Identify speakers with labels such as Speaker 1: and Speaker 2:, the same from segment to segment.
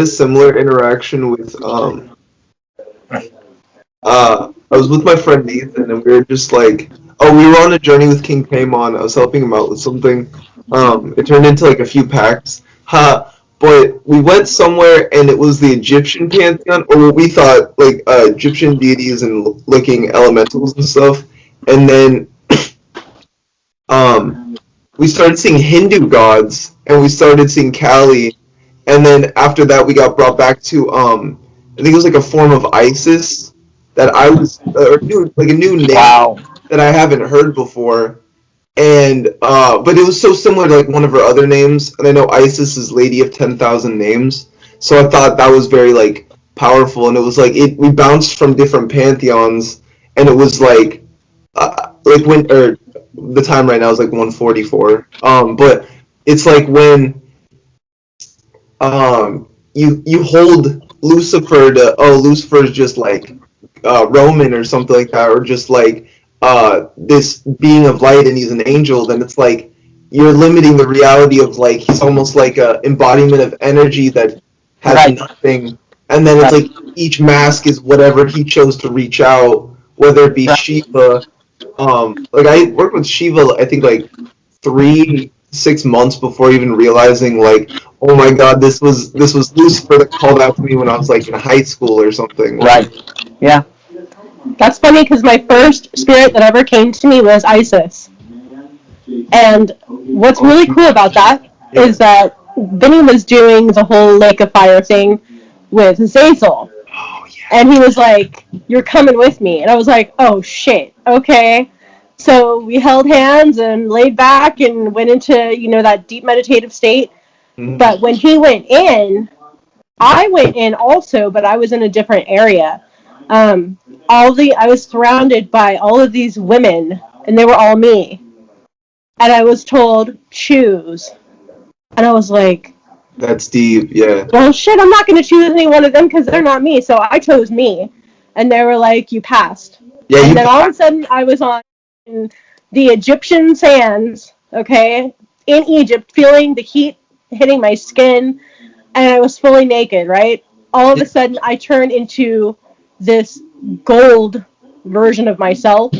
Speaker 1: a similar interaction with I was with my friend Nathan, and we were just like, oh, we were on a journey with King Paimon. I was helping him out with something. It turned into like a few packs. But we went somewhere, and it was the Egyptian pantheon, or what we thought like Egyptian deities and looking elementals and stuff. And then we started seeing Hindu gods, and we started seeing Kali. And then after that, we got brought back to I think it was like a form of Isis that I was like a new name that I haven't heard before. And but it was so similar to like one of her other names, and I know Isis is Lady of 10,000 Names, so I thought that was very like powerful. And it was like we bounced from different pantheons, and it was like when or the time right now is like 1:44. But it's like when you hold Lucifer to Lucifer is just like Roman or something like that, or just like this being of light and he's an angel, then it's like you're limiting the reality of like he's almost like a embodiment of energy that has nothing, and then it's like each mask is whatever he chose to reach out, whether it be Shiva. Like I worked with Shiva, I think like 3-6 months before even realizing like, oh my god, this was Lucifer that called out to me when I was like in high school or something.
Speaker 2: Right. Yeah.
Speaker 3: That's funny because my first spirit that ever came to me was Isis. And what's really cool about that is that Vinny was doing the whole Lake of Fire thing with Zazel.
Speaker 1: Oh, yeah.
Speaker 3: And he was like, you're coming with me. And I was like, oh shit, okay. So we held hands and laid back and went into, that deep meditative state. Mm-hmm. But when he went in, I went in also, but I was in a different area. I was surrounded by all of these women, and they were all me. And I was told, choose. And I was like...
Speaker 1: That's deep, yeah.
Speaker 3: Well, shit, I'm not going to choose any one of them because they're not me, so I chose me. And they were like, you passed.
Speaker 1: Yeah,
Speaker 3: and then all of a sudden, I was on the Egyptian sands, okay, in Egypt, feeling the heat hitting my skin, and I was fully naked, right? All of a sudden, I turned into this gold version of myself,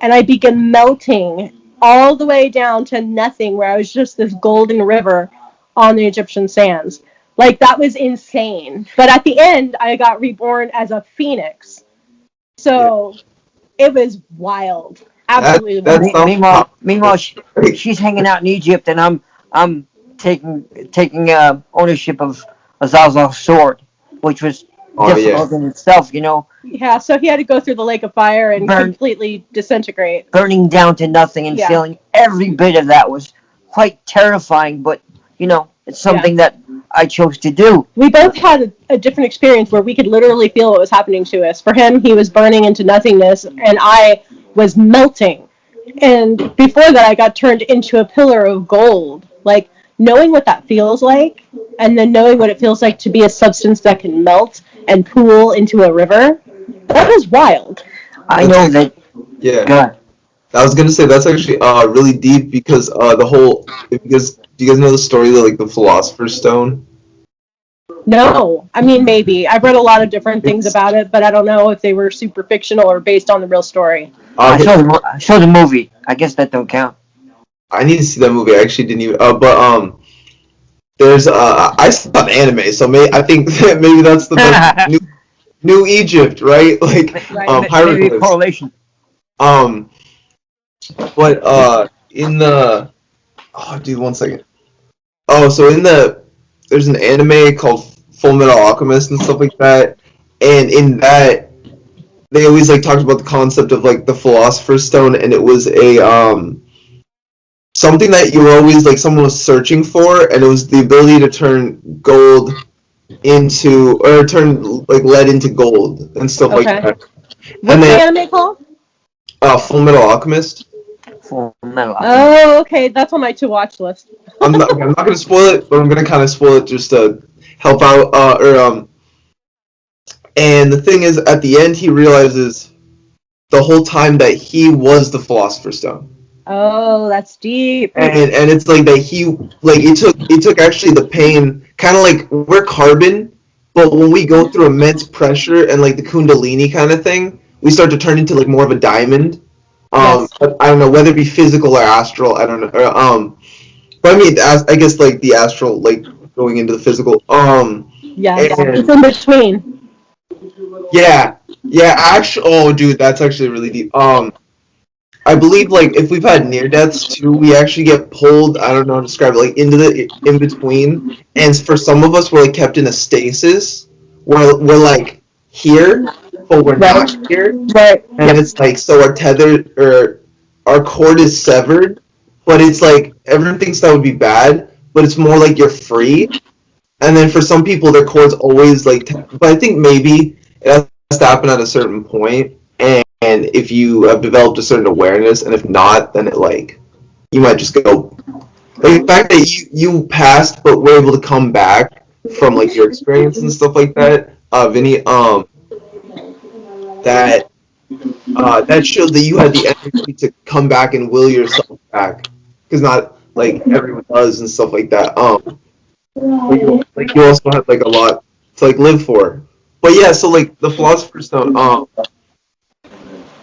Speaker 3: and I began melting all the way down to nothing, where I was just this golden river on the Egyptian sands. Like, that was insane. But at the end, I got reborn as a phoenix. So, it was wild. Absolutely wild.
Speaker 2: Meanwhile, she's hanging out in Egypt, and I'm taking ownership of Azazal's sword, which was difficult in itself,
Speaker 3: Yeah, so he had to go through the Lake of Fire and completely disintegrate.
Speaker 2: Burning down to nothing and feeling every bit of that was quite terrifying, but, it's something that I chose to do.
Speaker 3: We both had a different experience where we could literally feel what was happening to us. For him, he was burning into nothingness, and I was melting. And before that, I got turned into a pillar of gold. Like, knowing what that feels like, and then knowing what it feels like to be a substance that can melt and pool into a river, that was wild.
Speaker 2: I know that.
Speaker 1: Yeah. God. I was gonna say that's actually really deep because do you guys know the story of like the Philosopher's Stone?
Speaker 3: No, I mean maybe. I've read a lot of different things about it, but I don't know if they were super fictional or based on the real story.
Speaker 2: I saw the movie. I guess that don't count.
Speaker 1: I need to see that movie. I actually didn't even. There's I saw the anime, so I think that maybe that's the best New Egypt, right? Like hieroglyphs.
Speaker 2: Correlation.
Speaker 1: But in the one second. So there's an anime called Full Metal Alchemist and stuff like that, and in that they always like talked about the concept of like the Philosopher's Stone, and it was a something that you were always like someone was searching for, and it was the ability to turn gold into or turn like lead into gold and stuff like that.
Speaker 3: What's the anime called?
Speaker 1: Full Metal Alchemist.
Speaker 3: Oh, okay, that's on my to-watch list.
Speaker 1: I'm not going to spoil it, but I'm going to kind of spoil it just to help out. And the thing is, at the end, he realizes the whole time that he was the Philosopher's Stone.
Speaker 3: Oh, that's deep.
Speaker 1: And it's like that it took actually the pain, kind of like we're carbon, but when we go through immense pressure and like the Kundalini kind of thing, we start to turn into like more of a diamond.
Speaker 3: Yes.
Speaker 1: I don't know whether it be physical or astral. I don't know. But I mean, I guess like the astral, like going into the physical.
Speaker 3: Yeah,
Speaker 1: and,
Speaker 3: it's in between.
Speaker 1: Yeah, yeah. Actually, oh, dude, that's actually really deep. I believe like if we've had near deaths too, we actually get pulled. I don't know how to describe it, like into the in between. And for some of us, we're like kept in a stasis, where we're like here, but we're not here.
Speaker 3: Right.
Speaker 1: And it's like so our tether or our cord is severed, but it's like everyone thinks that would be bad, but it's more like you're free. And then for some people, their cord's always like, but I think maybe it has to happen at a certain point. And if you have developed a certain awareness, and if not, then it like you might just go. Like, the fact that you passed, but were able to come back from like your experience and stuff like that, Vinny, that that showed that you had the energy to come back and will yourself back, because not like everyone does and stuff like that. Like you also have like a lot to like live for. But yeah, so like the Philosopher's Stone,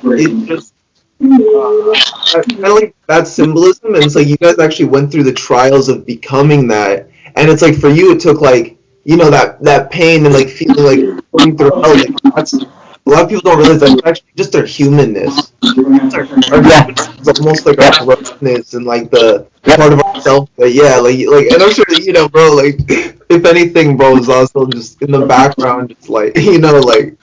Speaker 1: it just kind of like that symbolism, and it's like you guys actually went through the trials of becoming that, and it's like for you it took like that pain and like feeling like going through hell. Like that's a lot of people don't realize that's actually just their humanness. It's our humanness is almost like our grossness and like the part of ourself. But yeah, like, and I'm sure that, bro, like if anything, bro, is also just in the background, just like like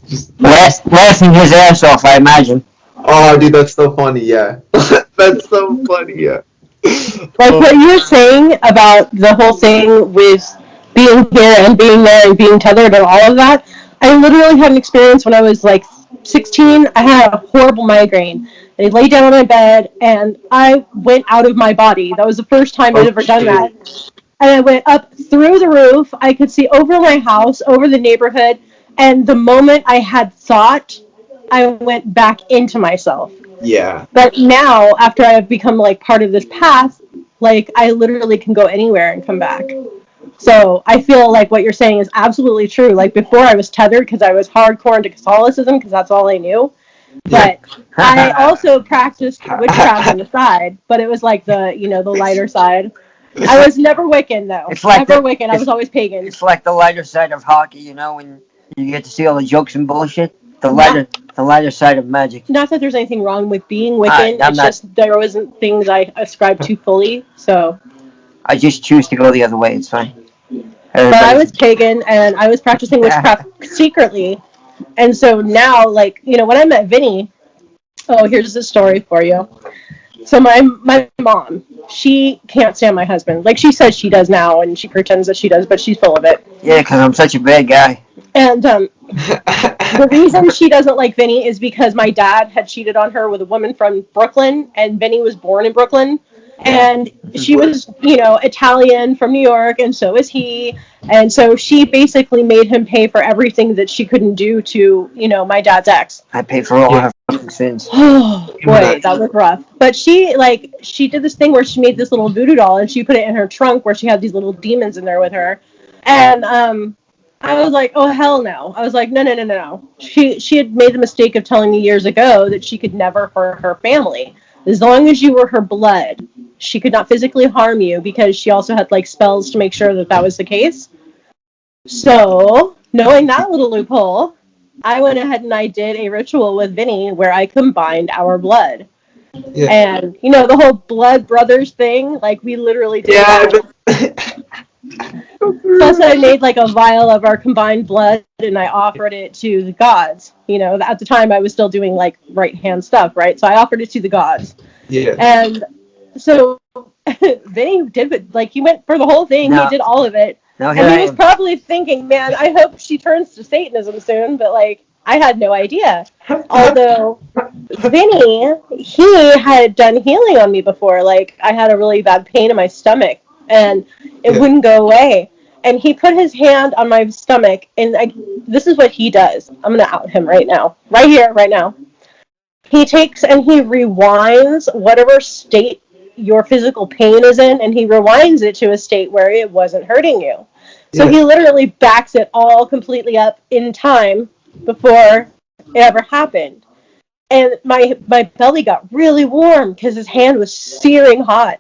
Speaker 1: just
Speaker 2: laughing his ass off, I imagine.
Speaker 1: oh, dude, that's so funny. Yeah, that's so funny. Yeah.
Speaker 3: Like what you were saying about the whole thing with being here and being there and being tethered and all of that. I literally had an experience when I was like 16. I had a horrible migraine. I lay down on my bed and I went out of my body. That was the first time I'd ever done that. And I went up through the roof. I could see over my house, over the neighborhood. And the moment I had thought, I went back into myself.
Speaker 1: Yeah.
Speaker 3: But now, after I've become like part of this path, like I literally can go anywhere and come back. So I feel like what you're saying is absolutely true. Like before I was tethered because I was hardcore into Catholicism because that's all I knew. But I also practiced witchcraft on the side, but it was like the lighter side. I was never Wiccan though.
Speaker 2: It's like
Speaker 3: never Wiccan. I was always pagan.
Speaker 2: It's like the lighter side of hockey, when you get to see all the jokes and bullshit. The lighter side of magic.
Speaker 3: Not that there's anything wrong with being Wiccan. It's just there wasn't things I ascribed to fully. So
Speaker 2: I just choose to go the other way. It's fine.
Speaker 3: But I was pagan and I was practicing witchcraft secretly. And so now, like, when I met Vinny, here's a story for you. So my mom, she can't stand my husband. Like, she says she does now, and she pretends that she does, but she's full of it.
Speaker 2: Yeah, because I'm such a bad guy.
Speaker 3: And the reason she doesn't like Vinny is because my dad had cheated on her with a woman from Brooklyn, and Vinny was born in Brooklyn. And she was, Italian from New York, and so is he. And so she basically made him pay for everything that she couldn't do to, my dad's ex.
Speaker 2: I paid for all her fucking sins.
Speaker 3: Oh, boy, that was rough. But she did this thing where she made this little voodoo doll, and she put it in her trunk where she had these little demons in there with her. And I was like, oh, hell no. I was like, no. She had made the mistake of telling me years ago that she could never hurt her family. As long as you were her blood, she could not physically harm you because she also had spells to make sure that was the case. So, knowing that little loophole, I went ahead and I did a ritual with Vinny where I combined our blood. Yeah. And, the whole blood brothers thing, we literally did that. Plus, I made a vial of our combined blood and I offered it to the gods. At the time I was still doing right hand stuff, right? So I offered it to the gods. Yeah. And so Vinny did it. He went for the whole thing. No. He did all of it. No, and he was probably thinking, man, I hope she turns to Satanism soon. But I had no idea. Although Vinny, he had done healing on me before. I had a really bad pain in my stomach. And it wouldn't go away. And he put his hand on my stomach, and this is what he does. I'm going to out him right now. Right here, right now. He takes and he rewinds whatever state your physical pain is in, and he rewinds it to a state where it wasn't hurting you. So he literally backs it all completely up in time before it ever happened. And my belly got really warm because his hand was searing hot.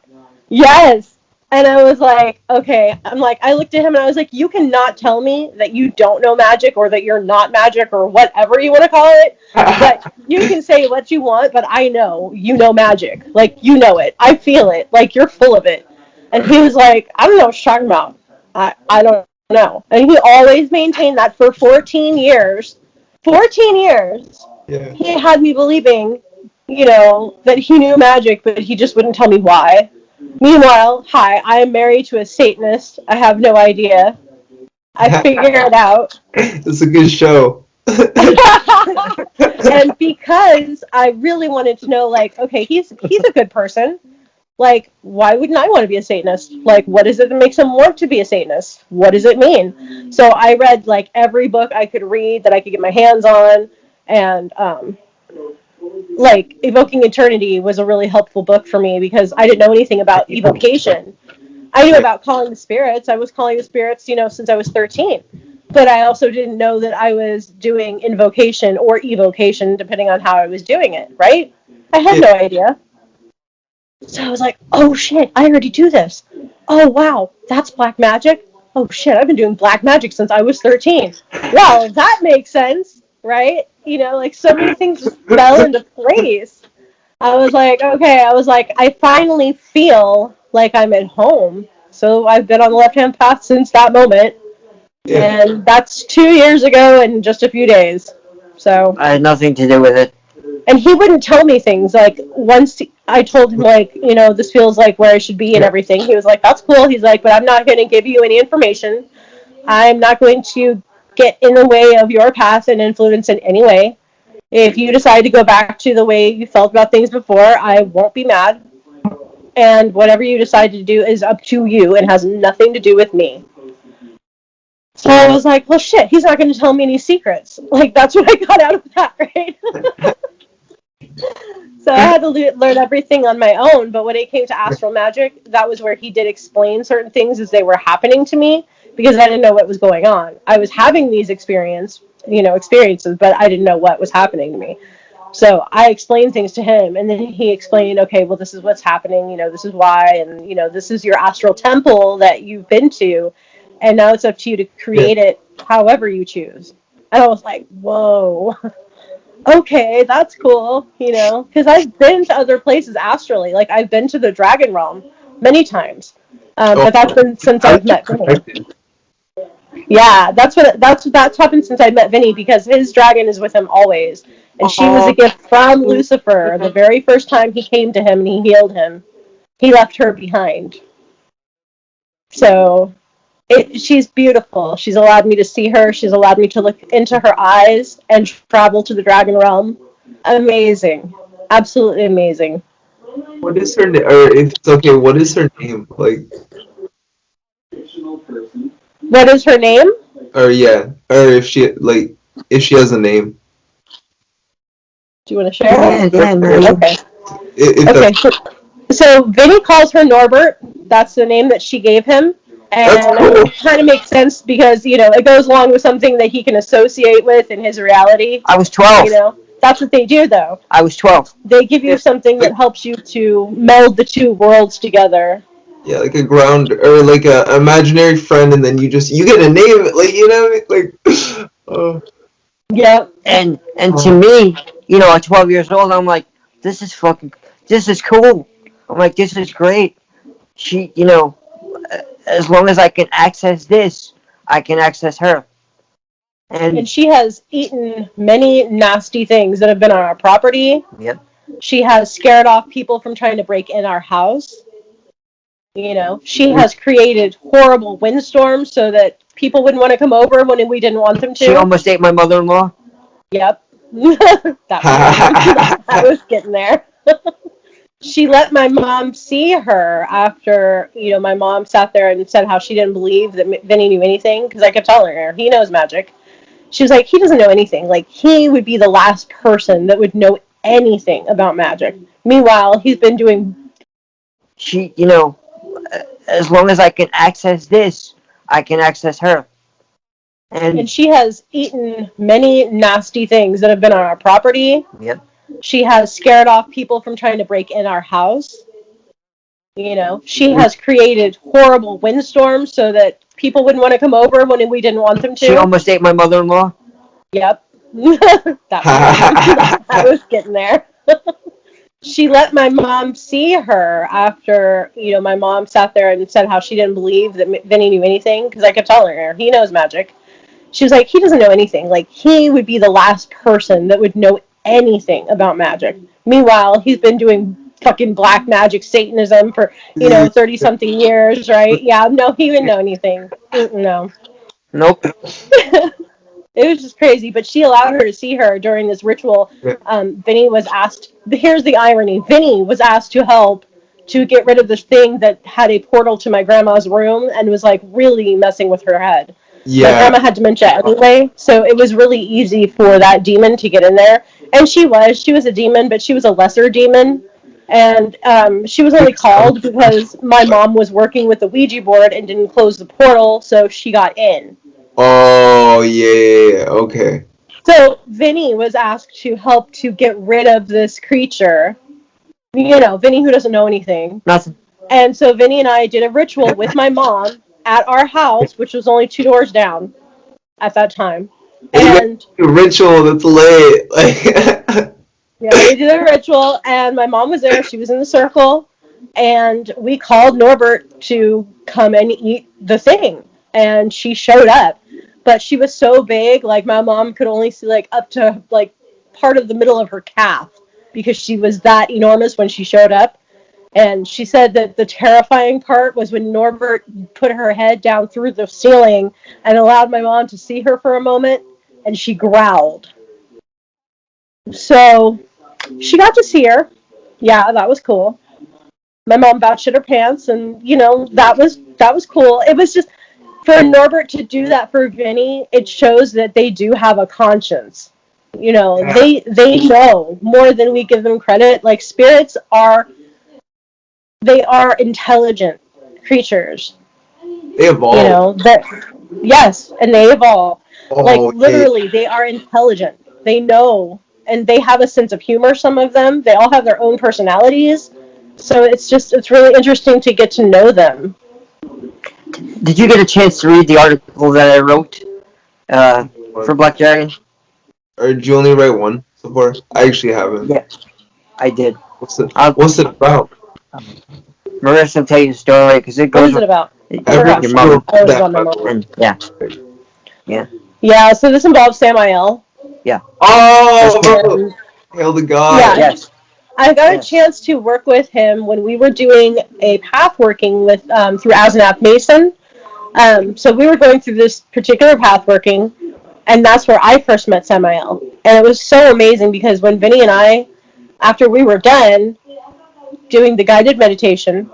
Speaker 3: Yes. And I was like, okay. I'm like, I looked at him and I was like, you cannot tell me that you don't know magic or that you're not magic or whatever you want to call it. But you can say what you want, but I know you know magic. Like, you know it. I feel it. Like, you're full of it. And he was like, I don't know what you're talking about. I don't know. And he always maintained that for 14 years. 14 years.
Speaker 1: Yeah.
Speaker 3: He had me believing, that he knew magic, but he just wouldn't tell me why. Meanwhile, hi, I am married to a Satanist. I have no idea. I figured it out.
Speaker 1: It's a good show.
Speaker 3: And because I really wanted to know, like, okay, he's a good person. Like, why wouldn't I want to be a Satanist? Like, what is it that makes him want to be a Satanist? What does it mean? So I read, like, every book I could read that I could get my hands on, and, like, Evoking Eternity was a really helpful book for me because I didn't know anything about evocation. I knew about calling the spirits. I was calling the spirits, since I was 13. But I also didn't know that I was doing invocation or evocation, depending on how I was doing it, right? I had no idea. So I was like, oh shit, I already do this. Oh wow, that's black magic? Oh shit, I've been doing black magic since I was 13. Well, that makes sense, right? Like so many things just fell into place. I was like, okay, I finally feel like I'm at home. So I've been on the left-hand path since that moment. Yeah. And that's 2 years ago in just a few days. So
Speaker 2: I had nothing to do with it.
Speaker 3: And he wouldn't tell me things. Like, once I told him, like, this feels like where I should be and everything, he was like, that's cool. He's like, but I'm not going to give you any information. I'm not going to get in the way of your path and influence in any way. If you decide to go back to the way you felt about things before, I won't be mad. And whatever you decide to do is up to you and has nothing to do with me. So I was like, well, shit, he's not going to tell me any secrets. Like, that's what I got out of that, right? So I had to learn everything on my own, but when it came to astral magic, that was where he did explain certain things as they were happening to me, because I didn't know what was going on. I was having these experiences, but I didn't know what was happening to me. So I explained things to him, and then he explained, okay, well, this is what's happening, this is why, and, this is your astral temple that you've been to, and now it's up to you to create it however you choose. And I was like, whoa. Okay, that's cool, because I've been to other places astrally. Like, I've been to the Dragon Realm many times, but that's been since I've met Vinny. Yeah, that's happened since I met Vinny, because his dragon is with him always, and she was a gift from Lucifer. The very first time he came to him and he healed him, he left her behind. So she's beautiful. She's allowed me to see her. She's allowed me to look into her eyes and travel to the Dragon Realm. Amazing. Absolutely amazing.
Speaker 1: What is her name? Or if it's okay, what is her name? Like,
Speaker 3: what is her name?
Speaker 1: Or yeah, or if she has a name.
Speaker 3: Do you want to share?
Speaker 2: Yeah.
Speaker 3: Okay. Okay. So Vinny calls her Norbert. That's the name that she gave him. And it kind of makes sense because, it goes along with something that he can associate with in his reality.
Speaker 2: I was 12.
Speaker 3: That's what they do, though.
Speaker 2: I was 12.
Speaker 3: They give you something that helps you to meld the two worlds together.
Speaker 1: Yeah, like a ground, or like a imaginary friend, and then you get a name, like,
Speaker 3: Yeah.
Speaker 2: And to me, at 12 years old, I'm like, this is cool. I'm like, this is great. She, as long as I can access this, I can access her.
Speaker 3: And she has eaten many nasty things that have been on our property.
Speaker 2: Yep.
Speaker 3: She has scared off people from trying to break in our house. She has created horrible windstorms so that people wouldn't want to come over when we didn't want them to.
Speaker 2: She almost ate my mother-in-law.
Speaker 3: Yep. I was getting there. She let my mom see her after, my mom sat there and said how she didn't believe that Vinny knew anything, because I kept telling her, he knows magic. She was like, he doesn't know anything. Like, he would be the last person that would know anything about magic. Meanwhile, he's been doing...
Speaker 2: She, as long as I can access this, I can access her.
Speaker 3: And she has eaten many nasty things that have been on our property.
Speaker 2: Yep.
Speaker 3: She has scared off people from trying to break in our house. You know, she has created horrible windstorms so that people wouldn't want to come over when we didn't want them to.
Speaker 2: She almost ate my mother-in-law.
Speaker 3: Yep. I was getting there. She let my mom see her after, my mom sat there and said how she didn't believe that Vinny knew anything, because I kept telling her, he knows magic. She was like, he doesn't know anything. Like, he would be the last person that would know anything about magic. Meanwhile, he's been doing fucking black magic Satanism for, 30-something years, right? Yeah, no, he wouldn't know anything. No.
Speaker 2: Nope.
Speaker 3: It was just crazy, but she allowed her to see her during this ritual. Vinny was asked, here's the irony, Vinny was asked to help to get rid of this thing that had a portal to my grandma's room and was, like, really messing with her head. Yeah. My grandma had dementia anyway, so it was really easy for that demon to get in there. And she was a demon, but she was a lesser demon. And she was only called because my mom was working with the Ouija board and didn't close the portal, so she got in.
Speaker 1: Oh, yeah, okay.
Speaker 3: So Vinny was asked to help to get rid of this creature. Vinny who doesn't know anything.
Speaker 2: Nothing.
Speaker 3: And so Vinny and I did a ritual with my mom at our house, which was only 2 doors down at that time. And
Speaker 1: a ritual that's late.
Speaker 3: yeah, we did a ritual, and my mom was there. She was in the circle, and we called Norbert to come and eat the thing, and she showed up. But she was so big, like, my mom could only see, like, up to, like, part of the middle of her calf, because she was that enormous when she showed up. And she said that the terrifying part was when Norbert put her head down through the ceiling and allowed my mom to see her for a moment, and she growled. So she got to see her. Yeah, that was cool. My mom about shit her pants, and that was cool. It was just, for Norbert to do that for Vinny, it shows that they do have a conscience. They know more than we give them credit. Like, spirits are intelligent creatures.
Speaker 1: They evolve.
Speaker 3: Yes, and they evolve.
Speaker 1: Oh,
Speaker 3: like, literally, they are intelligent. They know, and they have a sense of humor, some of them. They all have their own personalities. So it's really interesting to get to know them.
Speaker 2: Did you get a chance to read the article that I wrote for Black Dragon?
Speaker 1: Or did you only write one so far? I actually haven't.
Speaker 2: Yeah, I did.
Speaker 1: What's it about?
Speaker 2: Marissa will tell you the story, because it goes...
Speaker 3: What is it about?
Speaker 2: Your mother.
Speaker 3: Yeah, so this involves Samael.
Speaker 2: Yeah.
Speaker 1: Oh! Hail to God.
Speaker 3: Yeah.
Speaker 2: Yes.
Speaker 3: I got a chance to work with him when we were doing a path working with through Asenath Mason. So we were going through this particular path working, and that's where I first met Samael. And it was so amazing, because when Vinny and I, after we were done doing the guided meditation,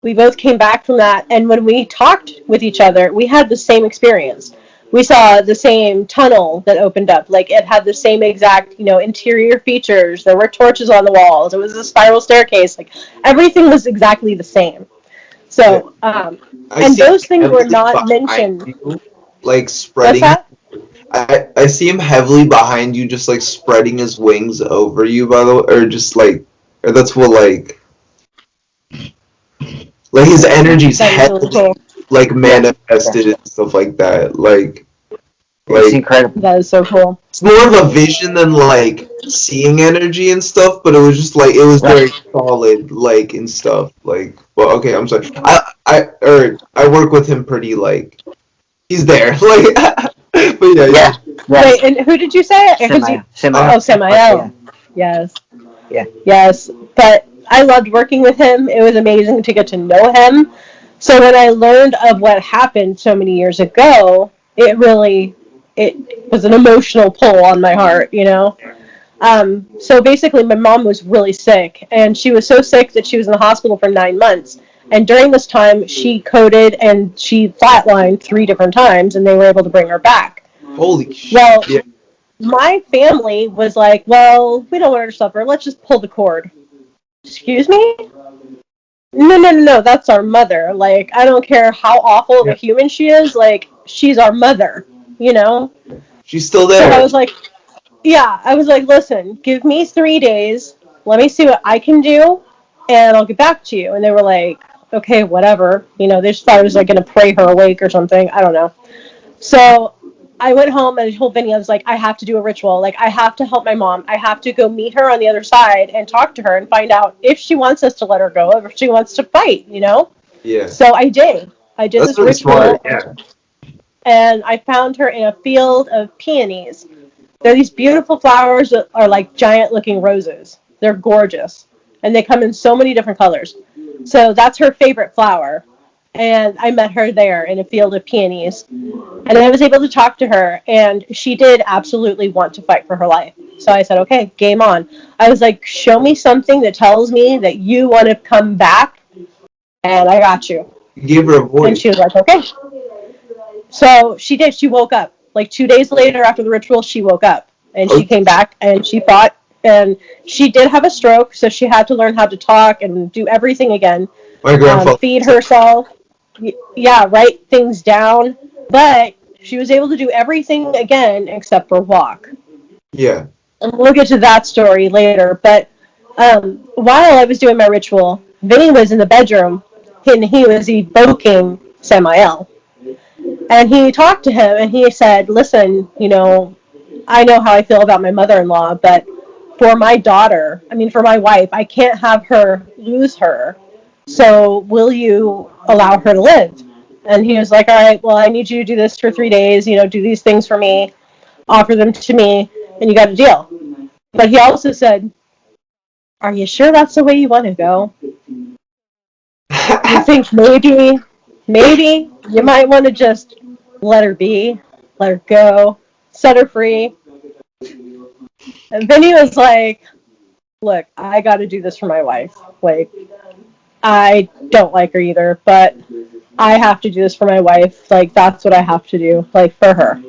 Speaker 3: we both came back from that, and when we talked with each other, we had the same experience. We saw the same tunnel that opened up. Like, it had the same exact, interior features. There were torches on the walls. It was a spiral staircase. Like, everything was exactly the same. So, and those things were not mentioned.
Speaker 1: You, like, spreading.
Speaker 3: What's
Speaker 1: that? I see him heavily behind you, just, like, spreading his wings over you, by the way. Or just, like, or that's what, like his energy's heavily, really cool. Like, manifested and stuff like that. Like,
Speaker 2: it's incredible.
Speaker 3: That is so cool.
Speaker 1: It's more of a vision than, like, seeing energy and stuff, but it was just, like, it was very solid, like, and stuff. Like, well, okay, I'm sorry. I work with him pretty, like, he's there. Like, but yeah.
Speaker 3: Wait, and who did you say?
Speaker 2: Samael.
Speaker 3: Oh, Samael. Yes.
Speaker 2: Yeah.
Speaker 3: Yes, but I loved working with him. It was amazing to get to know him. So when I learned of what happened so many years ago, it was an emotional pull on my heart, So basically, my mom was really sick, and she was so sick that she was in the hospital for 9 months. And during this time, she coded and she flatlined 3 different times, and they were able to bring her back.
Speaker 1: Holy shit.
Speaker 3: Well, my family was like, well, we don't want her to suffer. Let's just pull the cord. Excuse me? No, that's our mother. Like, I don't care how awful of a human she is, like, she's our mother, you know?
Speaker 1: She's still
Speaker 3: So
Speaker 1: there.
Speaker 3: I was like, yeah, I was like, listen, give me 3 days, let me see what I can do, and I'll get back to you. And they were like, okay, whatever. You know, they just thought I was, like, going to pray her awake or something. I don't know. So I went home and I told Vinny, I was like, I have to do a ritual. Like, I have to help my mom. I have to go meet her on the other side and talk to her and find out if she wants us to let her go, or if she wants to fight, you know?
Speaker 1: Yeah.
Speaker 3: So I did. I did
Speaker 1: That's
Speaker 3: this
Speaker 1: really
Speaker 3: ritual,
Speaker 1: smart. Yeah.
Speaker 3: and I found her in a field of peonies. They're these beautiful flowers that are like giant looking roses. They're gorgeous. And they come in so many different colors. So that's her favorite flower. And I met her there in a field of peonies. And I was able to talk to her, and she did absolutely want to fight for her life. So I said, okay, game on. I was like, show me something that tells me that you want to come back, and I got you.
Speaker 1: You gave her a
Speaker 3: And
Speaker 1: voice.
Speaker 3: she was like, okay. So she did. She woke up. Like 2 days later after the ritual, she woke up. And she came back and she fought. And she did have a stroke, so she had to learn how to talk and do everything again.
Speaker 1: My grandfather.
Speaker 3: Feed herself. Yeah, write things down. But she was able to do everything again except for walk.
Speaker 1: Yeah.
Speaker 3: And we'll get to that story later. But while I was doing my ritual, Vinny was in the bedroom and he was evoking Samael. And he talked to him and he said, listen, you know, I know how I feel about my mother-in-law, but for my daughter, I mean, for my wife, I can't have her lose her. So will you allow her to live? And he was like, all right, well, I need you to do this for 3 days, you know, do these things for me, offer them to me, and you got a deal. But he also said, are you sure that's the way you want to go? You think maybe you might want to just let her be, let her go, set her free. And Vinny was like, look, I got to do this for my wife. Like, I don't like her either, but I have to do this for my wife. Like, that's what I have to do, like, for her.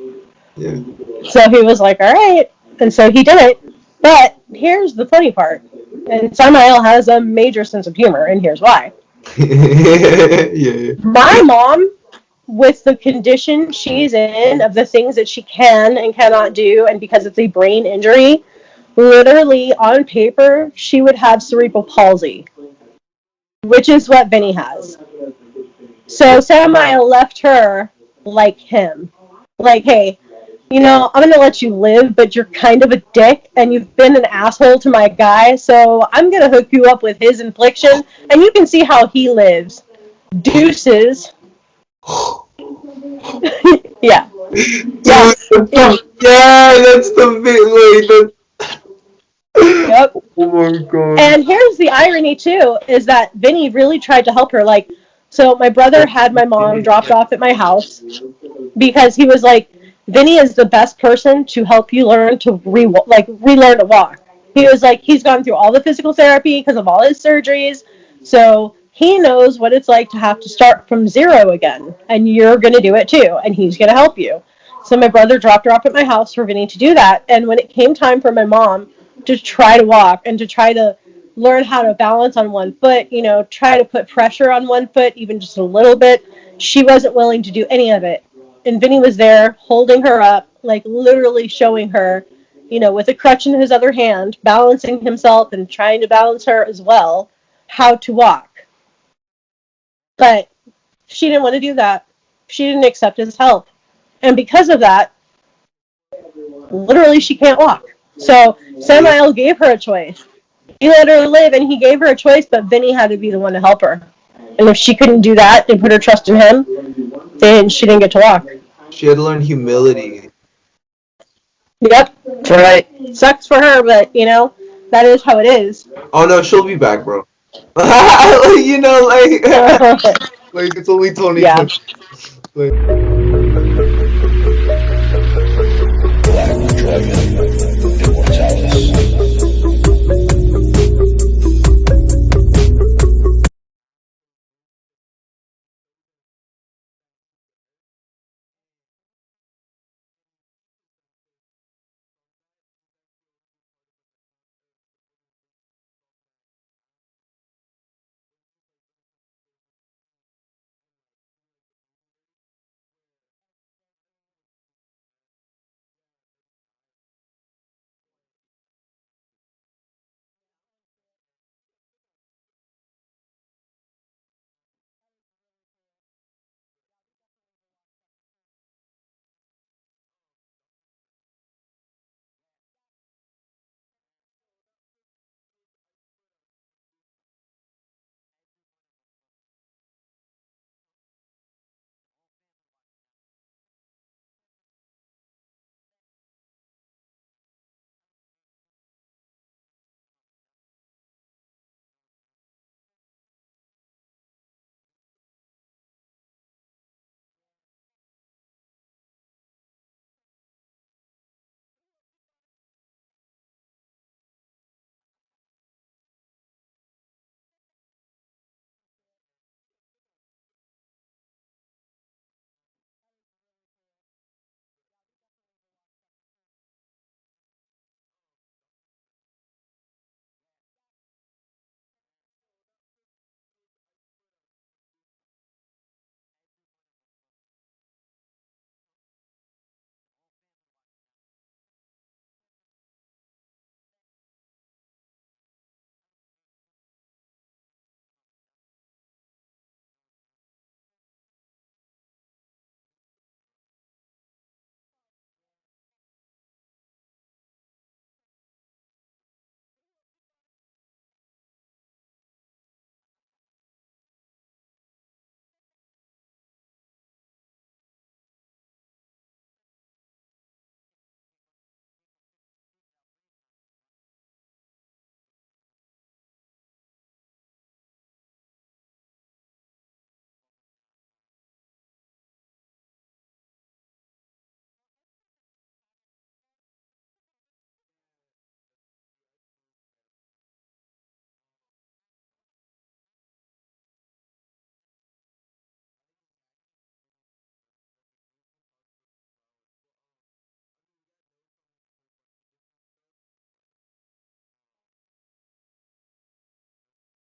Speaker 1: Yeah.
Speaker 3: So he was like, all right. And so he did it. But here's the funny part. And Samael has a major sense of humor, and here's why.
Speaker 1: Yeah.
Speaker 3: My mom, with the condition she's in, of the things that she can and cannot do, and because it's a brain injury, literally on paper, she would have cerebral palsy, which is what Vinny has. So Samael left her like him. Like, hey, you know, I'm going to let you live, but you're kind of a dick, and you've been an asshole to my guy, so I'm going to hook you up with his infliction, and you can see how he lives. Deuces. Yeah.
Speaker 1: Dude,
Speaker 3: Yeah.
Speaker 1: that's the bit.
Speaker 3: Yep.
Speaker 1: Oh my god.
Speaker 3: And here's the irony too, is that Vinny really tried to help her. Like, so my brother had my mom dropped off at my house because he was like, Vinny is the best person to help you learn to relearn to walk. He was like, he's gone through all the physical therapy because of all his surgeries, so he knows what it's like to have to start from zero again, and you're going to do it too, and he's going to help you. So my brother dropped her off at my house for Vinny to do that, and when it came time for my mom to try to walk and to try to learn how to balance on one foot, you know, try to put pressure on one foot, even just a little bit, she wasn't willing to do any of it. And Vinny was there holding her up, like literally showing her, you know, with a crutch in his other hand, balancing himself and trying to balance her as well, how to walk. But she didn't want to do that. She didn't accept his help. And because of that, literally she can't walk. So Samael gave her a choice. He let her live and he gave her a choice, but Vinny had to be the one to help her. And if she couldn't do that and put her trust in him, then she didn't get to walk.
Speaker 1: She had to learn humility.
Speaker 3: Yep.
Speaker 2: That's right.
Speaker 3: Sucks for her, but, you know, that is how it is.
Speaker 1: Oh no, she'll be back, bro. You know, like, like it's only Tony.
Speaker 3: Yeah.
Speaker 1: Like,